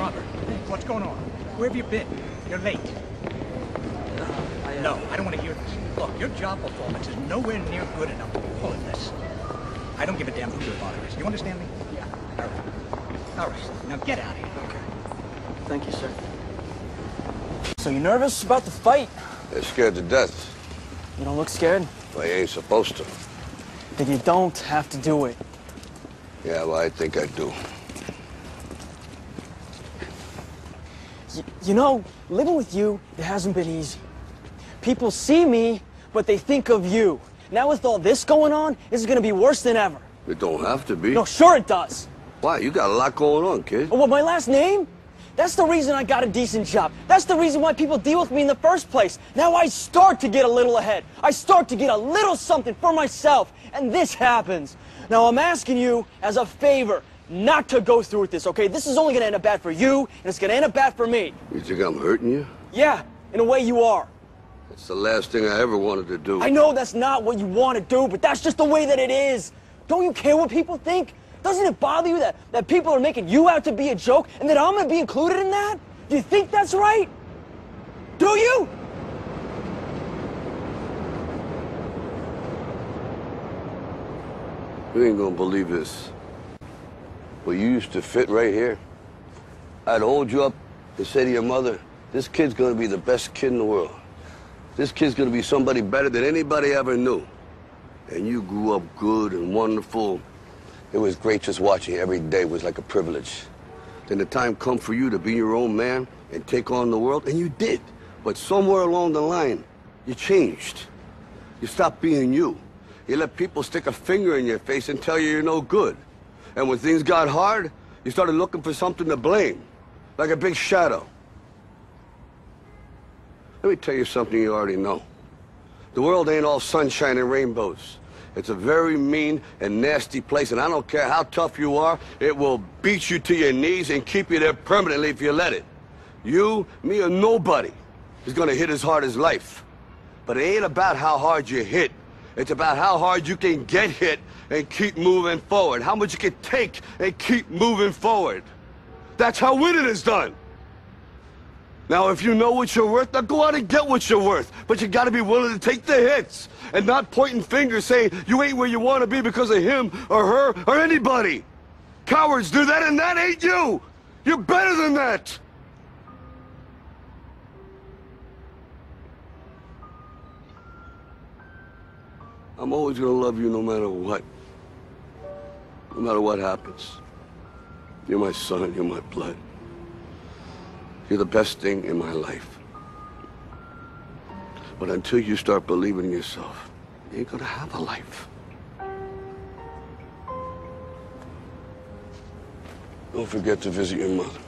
Robert, what's going on? Where have you been? You're late. No, I don't want to hear this. Look, your job performance is nowhere near good enough to be pulling this. I don't give a damn who your father is. You understand me? Yeah. All right. All right. Now get out of here. Okay. Thank you, sir. So you nervous about the fight? They're scared to death. You don't look scared? Well, you ain't supposed to. Then you don't have to do it. Yeah, well, I think I do. You know, living with you, it hasn't been easy. People see me, but they think of you. Now with all this going on, this is gonna be worse than ever. It don't have to be. No, sure it does. Why? You got a lot going on, kid. Oh, what, my last name? That's the reason I got a decent job. That's the reason why people deal with me in the first place. Now I start to get a little ahead. I start to get a little something for myself. And this happens. Now I'm asking you as a favor not to go through with this, okay? This is only gonna end up bad for you, and it's gonna end up bad for me. You think I'm hurting you? Yeah, in a way you are. That's the last thing I ever wanted to do. I know that's not what you want to do, but that's just the way that it is. Don't you care what people think? Doesn't it bother you that people are making you out to be a joke and that I'm going to be included in that? Do you think that's right? Do you? You ain't gonna believe this. But you used to fit right here. I'd hold you up and say to your mother, this kid's gonna be the best kid in the world. This kid's gonna be somebody better than anybody ever knew. And you grew up good and wonderful. It was great just watching you every day. It was like a privilege. Then the time come for you to be your own man and take on the world, and you did. But somewhere along the line, you changed. You stopped being you. You let people stick a finger in your face and tell you you're no good. And when things got hard, you started looking for something to blame, like a big shadow. Let me tell you something you already know. The world ain't all sunshine and rainbows. It's a very mean and nasty place, and I don't care how tough you are, it will beat you to your knees and keep you there permanently if you let it. You, me, or nobody is gonna hit as hard as life. But it ain't about how hard you hit. It's about how hard you can get hit and keep moving forward. How much you can take and keep moving forward. That's how winning is done. Now, if you know what you're worth, now go out and get what you're worth. But you gotta be willing to take the hits and not pointing fingers saying you ain't where you want to be because of him or her or anybody. Cowards do that, and that ain't you. You're better than that. I'm always gonna love you no matter what. No matter what happens. You're my son, you're my blood. You're the best thing in my life. But until you start believing in yourself, you ain't gonna have a life. Don't forget to visit your mother.